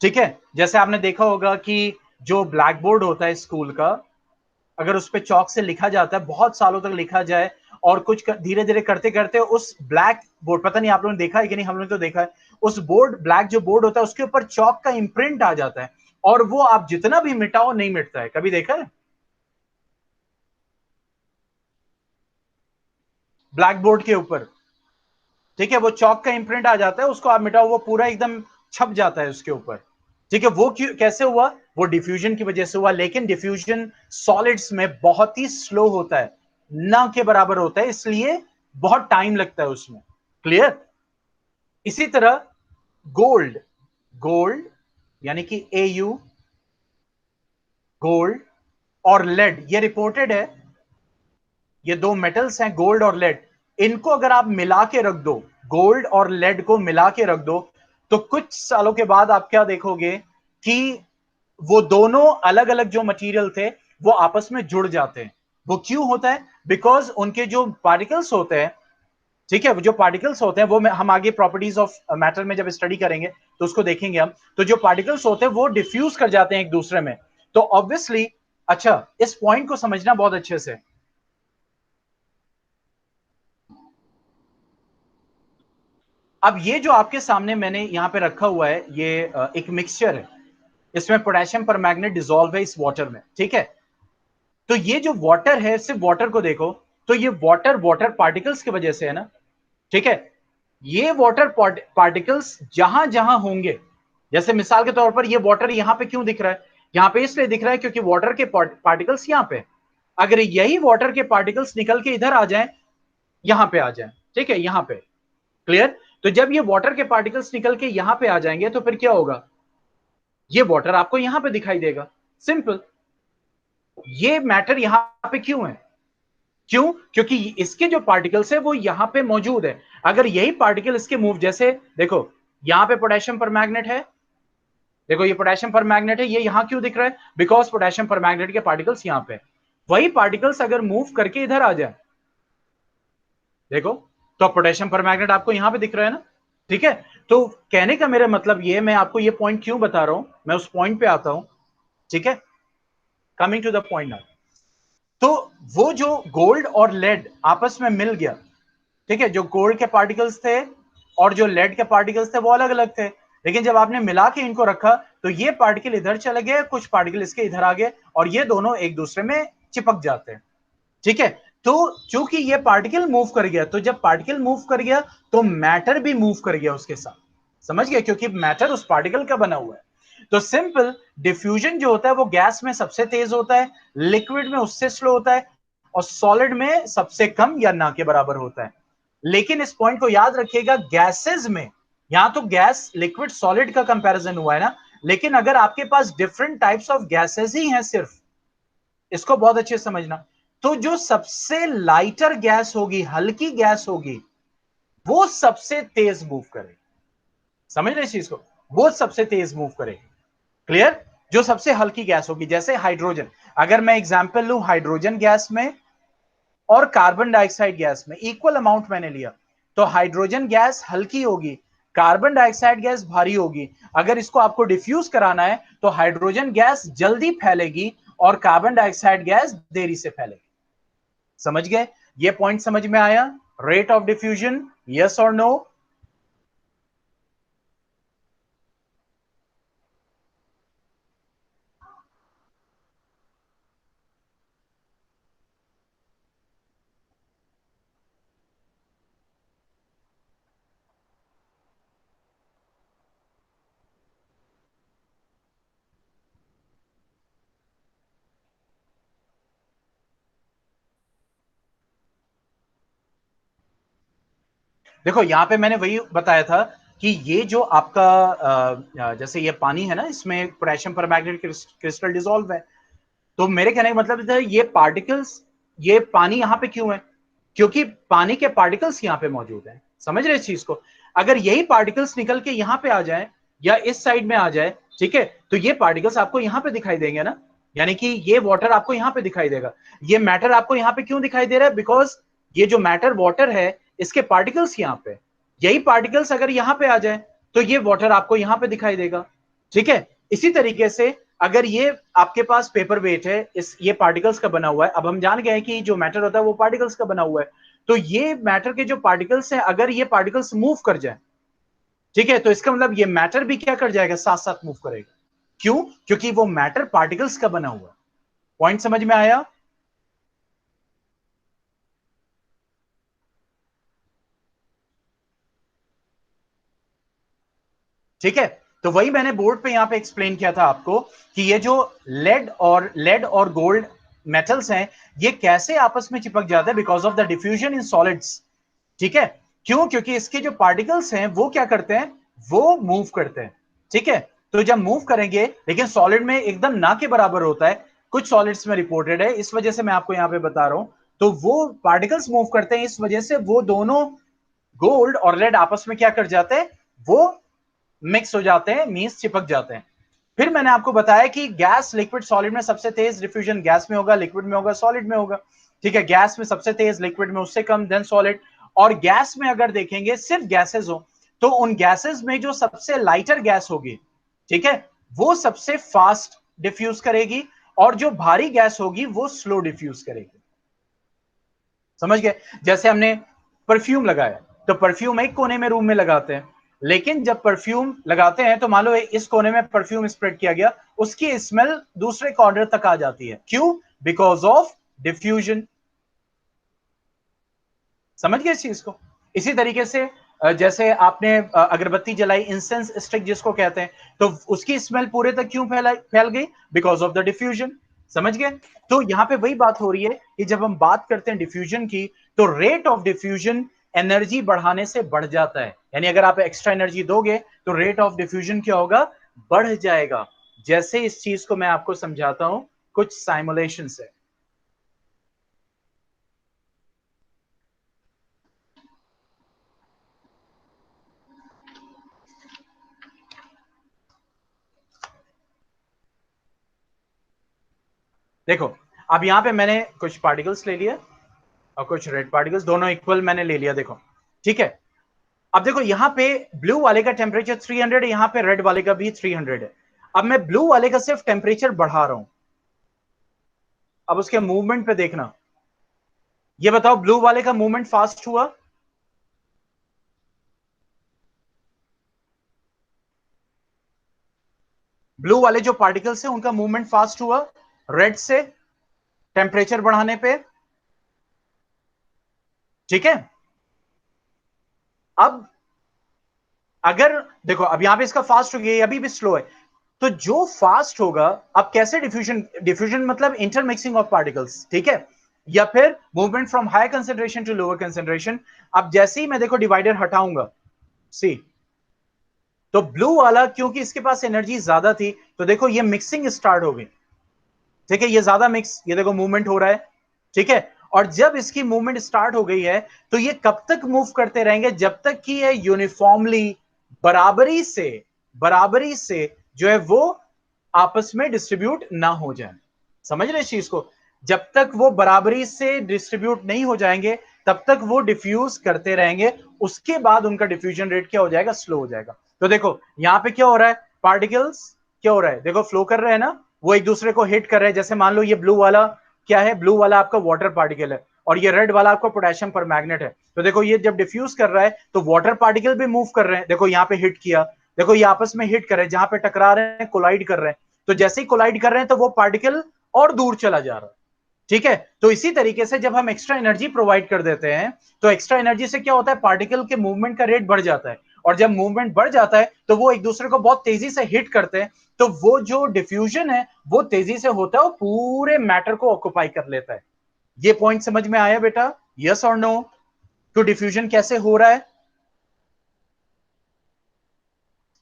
ठीक है, जैसे आपने देखा होगा कि जो ब्लैक बोर्ड होता है स्कूल का, अगर उस पर चौक से लिखा जाता है, बहुत सालों तक लिखा जाए, और कुछ धीरे धीरे करते करते उस ब्लैक बोर्ड, पता नहीं आप लोगों ने देखा है कि नहीं, हम लोगों ने तो देखा है, उस बोर्ड, ब्लैक जो बोर्ड होता है उसके ऊपर चौक का इंप्रिंट आ जाता है, और वो आप जितना भी मिटाओ नहीं मिटता है। कभी देखा है ब्लैक बोर्ड के ऊपर? ठीक है, वो चौक का इंप्रिंट आ जाता है, उसको आप मिटाओ वो पूरा एकदम छप जाता है उसके ऊपर। ठीक है, वो क्यों, कैसे हुआ, वो डिफ्यूजन की वजह से हुआ, लेकिन डिफ्यूजन सॉलिड्स में बहुत ही स्लो होता है, ना के बराबर होता है, इसलिए बहुत टाइम लगता है उसमें। क्लियर? इसी तरह गोल्ड, गोल्ड यानी कि AU, गोल्ड और लेड, ये रिपोर्टेड है, ये दो मेटल्स हैं गोल्ड और लेड, इनको अगर आप मिला के रख दो, गोल्ड और लेड को मिला के रख दो, तो कुछ सालों के बाद आप क्या देखोगे कि वो दोनों अलग अलग जो मटेरियल थे वो आपस में जुड़ जाते हैं। वो क्यों होता है, बिकॉज उनके जो पार्टिकल्स होते हैं, ठीक है, वो जो पार्टिकल्स होते हैं वो हम आगे प्रॉपर्टीज ऑफ मैटर में जब स्टडी करेंगे तो उसको देखेंगे हम, तो जो पार्टिकल्स होते हैं वो डिफ्यूज कर जाते हैं एक दूसरे में, तो ऑब्वियसली, अच्छा इस पॉइंट को समझना बहुत अच्छे से। अब ये जो आपके सामने मैंने यहां पे रखा हुआ है, ये एक मिक्सचर है, इसमें पोटेशियम परमैंगनेट डिसॉल्व है इस वाटर में। ठीक है, तो ये जो वाटर है, सिर्फ वाटर को देखो, तो ये वाटर वाटर पार्टिकल्स की वजह से है ना। ठीक है, ये वाटर पार्टिकल्स जहां जहां होंगे, जैसे मिसाल के तौर पर ये वाटर यहां पे क्यों दिख रहा है, यहां पे इसलिए दिख रहा है क्योंकि वाटर के पार्टिकल्स यहां पे, अगर यही वाटर के पार्टिकल्स निकल के इधर आ जाएं, यहां पे आ जाएं, ठीक है, यहां पे, क्लियर? तो जब ये वाटर के पार्टिकल्स निकल के यहां पे आ जाएंगे तो फिर क्या होगा, ये वाटर आपको यहां पे दिखाई देगा, सिंपल। ये मैटर यहां पे क्यों है, क्यों, क्योंकि इसके जो पार्टिकल्स है वो यहां पे मौजूद है, अगर यही पार्टिकल इसके मूव, जैसे देखो यहां पे पोटेशियम परमैंगनेट है, देखो ये पोटेशियम परमैंगनेट है, ये यहां क्यों दिख रहा है, बिकॉज पोटेशियम परमैंगनेट के पार्टिकल्स यहां पे, वही पार्टिकल्स अगर मूव करके इधर आ जाए, देखो, तो पोटेशियम परमैंगनेट आपको यहां पे दिख रहा है ना। ठीक है, तो कहने का मेरा मतलब ये, मैं आपको ये पॉइंट क्यों बता रहा हूं, मैं उस पॉइंट पे आता हूं। ठीक है, coming to the point now, तो वो जो गोल्ड और लेड आपस में मिल गया, ठीक है, जो गोल्ड के पार्टिकल्स थे और जो लेड के पार्टिकल्स थे वो अलग अलग थे, लेकिन जब आपने मिला के इनको रखा तो ये पार्टिकल इधर चले गए, कुछ पार्टिकल इसके इधर आ गए, और ये दोनों एक दूसरे में चिपक जाते हैं। ठीक है, तो चूंकि ये पार्टिकल मूव कर गया, तो जब पार्टिकल मूव कर गया तो मैटर भी मूव कर गया उसके साथ, समझ गए, क्योंकि मैटर उस पार्टिकल का बना हुआ है। तो सिंपल, डिफ्यूजन जो होता है वो गैस में सबसे तेज होता है, लिक्विड में उससे स्लो होता है, और सॉलिड में सबसे कम या ना के बराबर होता है। लेकिन इस पॉइंट को याद रखिएगा, गैसेस में, यहां तो गैस लिक्विड सॉलिड का कंपैरिजन हुआ है ना, लेकिन अगर आपके पास डिफरेंट टाइप्स ऑफ गैसेस ही हैं सिर्फ, इसको बहुत अच्छे से समझना, तो जो सबसे लाइटर गैस होगी, हल्की गैस होगी, वो सबसे तेज मूव करेगी। समझ रहे इस चीज को, वो सबसे तेज मूव करेगी। क्लियर? जो सबसे हल्की गैस होगी, जैसे हाइड्रोजन, अगर मैं एग्जांपल लूं हाइड्रोजन गैस में और कार्बन डाइऑक्साइड गैस में, इक्वल अमाउंट मैंने लिया, तो हाइड्रोजन गैस हल्की होगी, कार्बन डाइऑक्साइड गैस भारी होगी। अगर इसको आपको डिफ्यूज कराना है तो हाइड्रोजन गैस जल्दी फैलेगी और कार्बन डाइऑक्साइड गैस देरी से फैलेगी। समझ गए? ये पॉइंट समझ में आया? रेट ऑफ डिफ्यूजन, यस और नो? देखो यहां पे मैंने वही बताया था कि ये जो आपका जैसे ये पानी है ना, इसमें पोटेशियम परमैंगनेट क्रिस्टल डिसॉल्व है, तो मेरे कहने का मतलब था ये पार्टिकल्स, ये पानी यहां पे क्यों है? क्योंकि पानी के पार्टिकल्स यहां पे मौजूद हैं। समझ रहे इस चीज को? अगर यही पार्टिकल्स निकल के यहां पे आ जाए या इस साइड में आ जाए, ठीक है, तो ये पार्टिकल्स आपको यहां पे दिखाई देंगे ना, यानी कि ये वाटर आपको यहां पे दिखाई देगा। ये मैटर आपको यहां पे क्यों दिखाई दे रहा है? बिकॉज ये जो मैटर वाटर है, इसके पार्टिकल्स यहां पे, यही पार्टिकल्स अगर यहां पे आ जाए तो ये वाटर आपको यहां पे दिखाई देगा। ठीक है? इसी तरीके से अगर ये आपके पास पेपर वेट है, इस ये पार्टिकल्स का बना हुआ है, अब हम जान गए कि जो मैटर होता है वो पार्टिकल्स का बना हुआ है, तो ये मैटर के जो पार्टिकल्स हैं, अगर ये पार्टिकल्स मूव कर जाए, ठीक है, तो इसका मतलब ये मैटर भी क्या कर जाएगा? साथ साथ मूव करेगा। क्यों? क्योंकि वो मैटर पार्टिकल्स का बना हुआ है। पॉइंट समझ में आया? ठीक है, तो वही मैंने बोर्ड पे यहां पे एक्सप्लेन किया था आपको कि ये जो लेड और गोल्ड मेटल्स हैं, ये कैसे आपस में चिपक जाते हैं? Because of the diffusion in solids. ठीक है? क्यों? क्योंकि इसके जो पार्टिकल्स हैं वो क्या करते हैं? वो मूव करते हैं। ठीक है? तो जब मूव करेंगे, लेकिन सॉलिड में एकदम ना के बराबर होता है, कुछ सॉलिड्स में रिपोर्टेड है, इस वजह से मैं आपको यहां पे बता रहा हूं। तो वो पार्टिकल्स मूव करते हैं, इस वजह से वो दोनों गोल्ड और लेड आपस में क्या कर जाते हैं? वो मिक्स हो जाते हैं, मींस चिपक जाते हैं। फिर मैंने आपको बताया कि गैस, लिक्विड, सॉलिड में सबसे तेज डिफ्यूजन गैस में होगा, लिक्विड में होगा, सॉलिड में होगा। ठीक है? गैस में सबसे तेज, लिक्विड में उससे कम, देन सॉलिड। और गैस में अगर देखेंगे, सिर्फ गैसेस हो, तो उन गैसेस में जो सबसे लाइटर गैस होगी, ठीक है, वो सबसे फास्ट डिफ्यूज करेगी, और जो भारी गैस होगी वो स्लो डिफ्यूज करेगी। समझ गए? जैसे हमने परफ्यूम लगाया, तो परफ्यूम एक कोने में रूम में लगाते हैं, लेकिन जब परफ्यूम लगाते हैं तो मान लो इस कोने में परफ्यूम स्प्रेड किया गया, उसकी स्मेल दूसरे कॉर्नर तक आ जाती है। क्यों? Because of diffusion. समझ गए इस चीज को? इसी तरीके से जैसे आपने अगरबत्ती जलाई, इंसेंस स्टिक जिसको कहते हैं, तो उसकी स्मेल पूरे तक क्यों फैल गई? Because of the diffusion. समझ गए? तो यहां पे वही बात हो रही है कि जब हम बात करते हैं डिफ्यूजन की, तो रेट ऑफ डिफ्यूजन एनर्जी बढ़ाने से बढ़ जाता है। यानी अगर आप एक्स्ट्रा एनर्जी दोगे तो रेट ऑफ डिफ्यूजन क्या होगा? बढ़ जाएगा। जैसे इस चीज को मैं आपको समझाता हूं कुछ साइमुलेशन से। देखो, अब यहां पे मैंने कुछ पार्टिकल्स ले लिया और कुछ रेड पार्टिकल्स, दोनों इक्वल मैंने ले लिया। देखो, ठीक है, अब देखो यहां पे ब्लू वाले का टेम्परेचर 300 है, यहां पे रेड वाले का भी 300 है। अब मैं ब्लू वाले का सिर्फ टेम्परेचर बढ़ा रहा हूं। अब उसके मूवमेंट पे देखना, ये बताओ ब्लू वाले का मूवमेंट फास्ट हुआ? ब्लू वाले जो पार्टिकल्स हैं उनका मूवमेंट फास्ट हुआ रेड से, टेम्परेचर बढ़ाने पे। ठीक है? अब अगर देखो, अब यहां पे इसका फास्ट हो गया, अभी भी स्लो है, तो जो फास्ट होगा, अब कैसे डिफ्यूजन, डिफ्यूजन मतलब इंटरमिक्सिंग ऑफ पार्टिकल्स, ठीक है, या फिर movement from high concentration to lower concentration. अब जैसे ही मैं देखो डिवाइडर हटाऊंगा, सी, तो ब्लू वाला क्योंकि इसके पास एनर्जी ज्यादा थी, तो देखो ये मिक्सिंग स्टार्ट हो गई, ठीक है, ये ज्यादा मिक्स, ये देखो मूवमेंट हो रहा है, ठीक है। और जब इसकी मूवमेंट स्टार्ट हो गई है तो ये कब तक मूव करते रहेंगे, जब तक कि ये यूनिफॉर्मली बराबरी से जो है वो आपस में डिस्ट्रीब्यूट ना हो जाए। समझ रहे इस चीज को? जब तक वो बराबरी से डिस्ट्रीब्यूट नहीं हो जाएंगे तब तक वो डिफ्यूज करते रहेंगे, उसके बाद उनका डिफ्यूजन रेट क्या हो जाएगा, स्लो हो जाएगा। तो देखो यहां पे क्या हो रहा है, पार्टिकल्स क्या हो रहा है, देखो फ्लो कर रहे हैं ना, वो एक दूसरे को हिट कर रहे हैं। जैसे मान लो ये ब्लू वाला क्या है, ब्लू वाला आपका वाटर पार्टिकल है और ये रेड वाला आपका पोटेशियम पर मैग्नेट है। तो देखो ये जब डिफ्यूज कर रहा है तो वाटर पार्टिकल भी मूव कर रहे हैं, देखो यहाँ पे हिट किया, देखो ये आपस में हिट कर रहे हैं, जहां पे टकरा रहे हैं कोलाइड कर रहे हैं। तो जैसे ही कोलाइड कर रहे हैं तो वो पार्टिकल और दूर चला जा रहा है, ठीक है। तो इसी तरीके से जब हम एक्स्ट्रा एनर्जी प्रोवाइड कर देते हैं तो एक्स्ट्रा एनर्जी से क्या होता है, पार्टिकल के मूवमेंट का रेट बढ़ जाता है, और जब मूवमेंट बढ़ जाता है तो वो एक दूसरे को बहुत तेजी से हिट करते हैं, तो वो जो डिफ्यूजन है वो तेजी से होता है, वो पूरे मैटर को ऑक्युपाई कर लेता है। ये पॉइंट समझ में आया बेटा, यस और नो? तो डिफ्यूजन कैसे हो रहा है,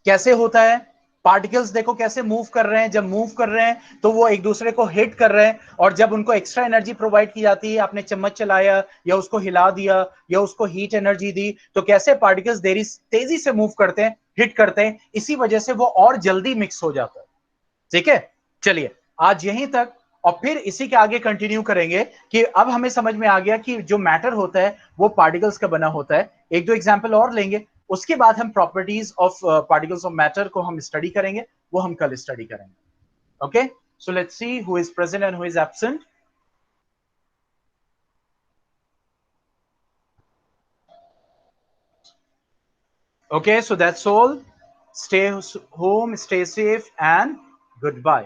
कैसे होता है, पार्टिकल्स देखो कैसे मूव कर रहे हैं, जब मूव कर रहे हैं तो वो एक दूसरे को हिट कर रहे हैं, और जब उनको एक्स्ट्रा एनर्जी प्रोवाइड की जाती है, आपने चम्मच चलाया या उसको हिला दिया या उसको हीट एनर्जी दी, तो कैसे पार्टिकल्स देरी तेजी से मूव करते हैं, हिट करते हैं, इसी वजह से वो और जल्दी मिक्स हो जाता है, ठीक है। चलिए आज यहीं तक, और फिर इसी के आगे कंटिन्यू करेंगे कि अब हमें समझ में आ गया कि जो मैटर होता है वो पार्टिकल्स का बना होता है। एक दो एग्जांपल और लेंगे, उसके बाद हम properties of particles of matter को हम स्टडी करेंगे, वो हम कल स्टडी करेंगे। Okay, so let's see who is present and who is absent. Okay, so that's all. Stay home, stay safe, and goodbye.